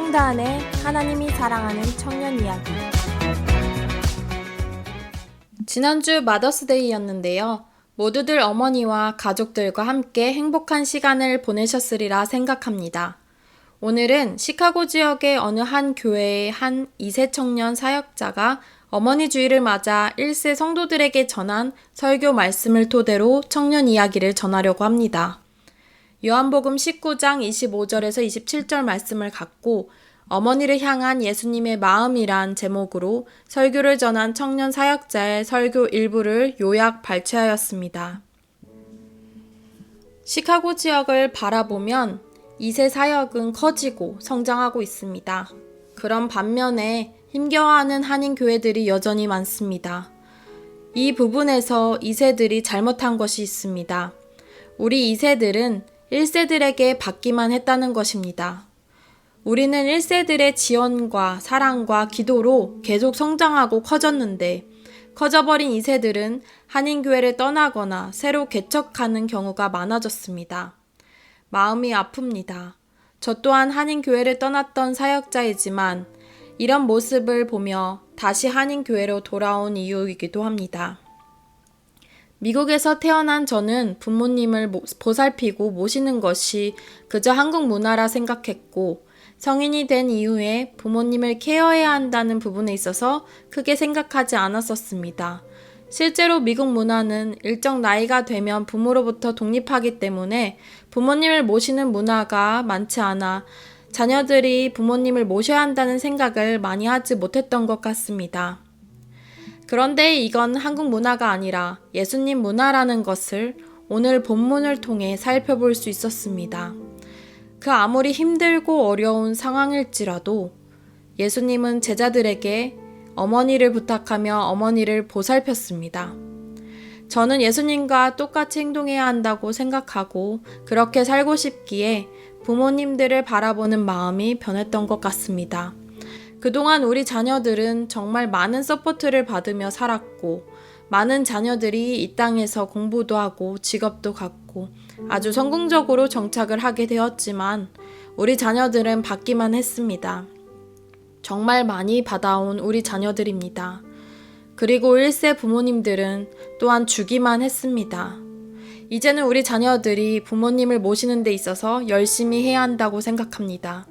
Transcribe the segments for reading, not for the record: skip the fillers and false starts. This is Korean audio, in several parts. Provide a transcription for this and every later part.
성도 안에 하나님이 사랑하는 청년 이야기. 지난주 마더스데이였는데요. 모두들 어머니와 가족들과 함께 행복한 시간을 보내셨으리라 생각합니다. 오늘은 시카고 지역의 어느 한 교회의 한 2세 청년 사역자가 어머니 주일을 맞아 1세 성도들에게 전한 설교 말씀을 토대로 청년 이야기를 전하려고 합니다. 요한복음 19장 25절에서 27절 말씀을 갖고 어머니를 향한 예수님의 마음이란 제목으로 설교를 전한 청년 사역자의 설교 일부를 요약 발췌하였습니다. 시카고 지역을 바라보면 2세 사역은 커지고 성장하고 있습니다. 그런 반면에 힘겨워하는 한인 교회들이 여전히 많습니다. 이 부분에서 2세들이 잘못한 것이 있습니다. 우리 2세들은 1세들에게 받기만 했다는 것입니다. 우리는 1세들의 지원과 사랑과 기도로 계속 성장하고 커졌는데 커져버린 2세들은 한인교회를 떠나거나 새로 개척하는 경우가 많아졌습니다. 마음이 아픕니다. 저 또한 한인교회를 떠났던 사역자이지만 이런 모습을 보며 다시 한인교회로 돌아온 이유이기도 합니다. 미국에서 태어난 저는 부모님을 보살피고 모시는 것이 그저 한국 문화라 생각했고 성인이 된 이후에 부모님을 케어해야 한다는 부분에 있어서 크게 생각하지 않았었습니다. 실제로 미국 문화는 일정 나이가 되면 부모로부터 독립하기 때문에 부모님을 모시는 문화가 많지 않아 자녀들이 부모님을 모셔야 한다는 생각을 많이 하지 못했던 것 같습니다. 그런데 이건 한국 문화가 아니라 예수님 문화라는 것을 오늘 본문을 통해 살펴볼 수 있었습니다. 그 아무리 힘들고 어려운 상황일지라도 예수님은 제자들에게 어머니를 부탁하며 어머니를 보살폈습니다. 저는 예수님과 똑같이 행동해야 한다고 생각하고 그렇게 살고 싶기에 부모님들을 바라보는 마음이 변했던 것 같습니다. 그동안 우리 자녀들은 정말 많은 서포트를 받으며 살았고 많은 자녀들이 이 땅에서 공부도 하고 직업도 갖고 아주 성공적으로 정착을 하게 되었지만 우리 자녀들은 받기만 했습니다. 정말 많이 받아온 우리 자녀들입니다. 그리고 1세 부모님들은 또한 주기만 했습니다. 이제는 우리 자녀들이 부모님을 모시는 데 있어서 열심히 해야 한다고 생각합니다.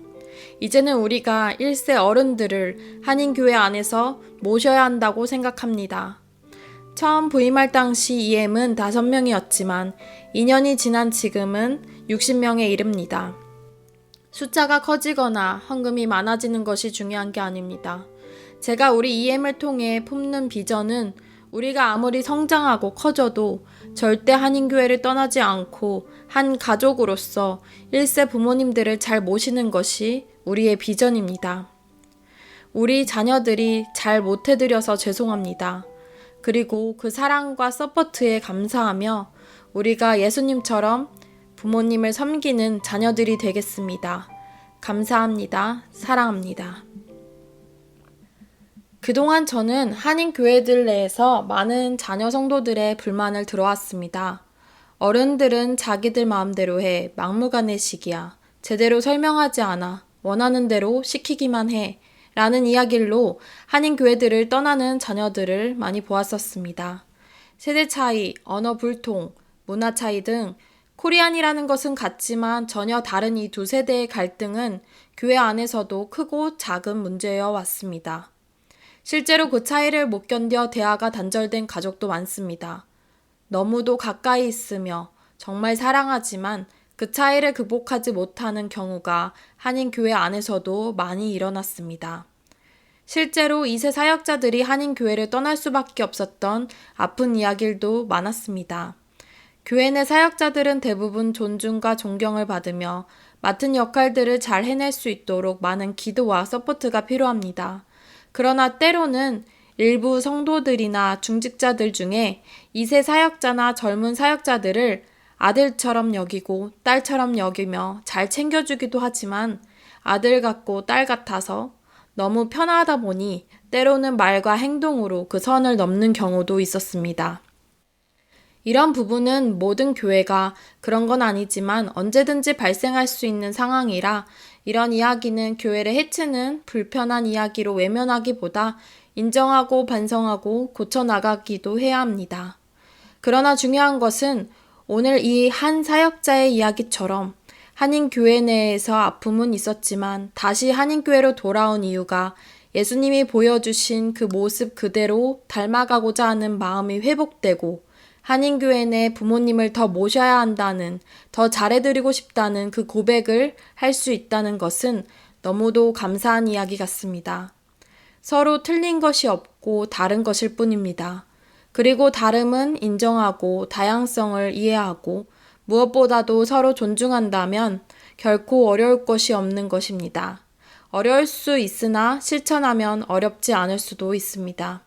이제는 우리가 1세 어른들을 한인교회 안에서 모셔야 한다고 생각합니다. 처음 부임할 당시 EM은 5명이었지만 2년이 지난 지금은 60명에 이릅니다. 숫자가 커지거나 헌금이 많아지는 것이 중요한 게 아닙니다. 제가 우리 EM을 통해 품는 비전은 우리가 아무리 성장하고 커져도 절대 한인교회를 떠나지 않고 한 가족으로서 1세 부모님들을 잘 모시는 것이 우리의 비전입니다. 우리 자녀들이 잘 못해드려서 죄송합니다. 그리고 그 사랑과 서포트에 감사하며 우리가 예수님처럼 부모님을 섬기는 자녀들이 되겠습니다. 감사합니다. 사랑합니다. 그동안 저는 한인교회들 내에서 많은 자녀 성도들의 불만을 들어왔습니다. 어른들은 자기들 마음대로 해, 막무가내식이야, 제대로 설명하지 않아, 원하는 대로 시키기만 해 라는 이야기로 한인교회들을 떠나는 자녀들을 많이 보았었습니다. 세대 차이, 언어 불통, 문화 차이 등 코리안이라는 것은 같지만 전혀 다른 이 두 세대의 갈등은 교회 안에서도 크고 작은 문제여 왔습니다. 실제로 그 차이를 못 견뎌 대화가 단절된 가족도 많습니다. 너무도 가까이 있으며 정말 사랑하지만 그 차이를 극복하지 못하는 경우가 한인교회 안에서도 많이 일어났습니다. 실제로 2세 사역자들이 한인교회를 떠날 수밖에 없었던 아픈 이야기들도 많았습니다. 교회 내 사역자들은 대부분 존중과 존경을 받으며 맡은 역할들을 잘 해낼 수 있도록 많은 기도와 서포트가 필요합니다. 그러나 때로는 일부 성도들이나 중직자들 중에 2세 사역자나 젊은 사역자들을 아들처럼 여기고 딸처럼 여기며 잘 챙겨주기도 하지만 아들 같고 딸 같아서 너무 편하다 보니 때로는 말과 행동으로 그 선을 넘는 경우도 있었습니다. 이런 부분은 모든 교회가 그런 건 아니지만 언제든지 발생할 수 있는 상황이라 이런 이야기는 교회를 해치는 불편한 이야기로 외면하기보다 인정하고 반성하고 고쳐나가기도 해야 합니다. 그러나 중요한 것은 오늘 이 한 사역자의 이야기처럼 한인교회 내에서 아픔은 있었지만 다시 한인교회로 돌아온 이유가 예수님이 보여주신 그 모습 그대로 닮아가고자 하는 마음이 회복되고 한인교회 내 부모님을 더 모셔야 한다는, 더 잘해드리고 싶다는 그 고백을 할 수 있다는 것은 너무도 감사한 이야기 같습니다. 서로 틀린 것이 없고 다른 것일 뿐입니다. 그리고 다름은 인정하고 다양성을 이해하고 무엇보다도 서로 존중한다면 결코 어려울 것이 없는 것입니다. 어려울 수 있으나 실천하면 어렵지 않을 수도 있습니다.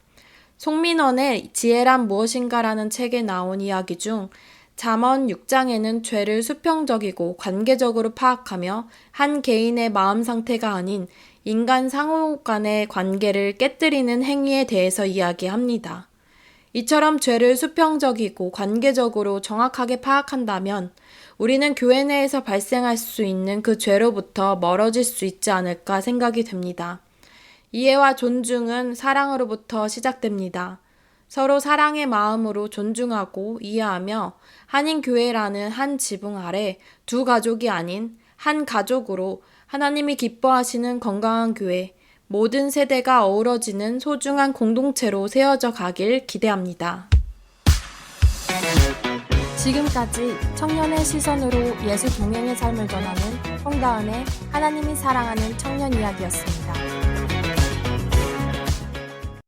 송민원의 지혜란 무엇인가라는 책에 나온 이야기 중 잠언 6장에는 죄를 수평적이고 관계적으로 파악하며 한 개인의 마음 상태가 아닌 인간 상호 간의 관계를 깨뜨리는 행위에 대해서 이야기합니다. 이처럼 죄를 수평적이고 관계적으로 정확하게 파악한다면 우리는 교회 내에서 발생할 수 있는 그 죄로부터 멀어질 수 있지 않을까 생각이 됩니다. 이해와 존중은 사랑으로부터 시작됩니다. 서로 사랑의 마음으로 존중하고 이해하며 한인교회라는 한 지붕 아래 두 가족이 아닌 한 가족으로 하나님이 기뻐하시는 건강한 교회, 모든 세대가 어우러지는 소중한 공동체로 세워져 가길 기대합니다. 지금까지 청년의 시선으로 예수 동행의 삶을 전하는 홍다은의 하나님이 사랑하는 청년 이야기였습니다.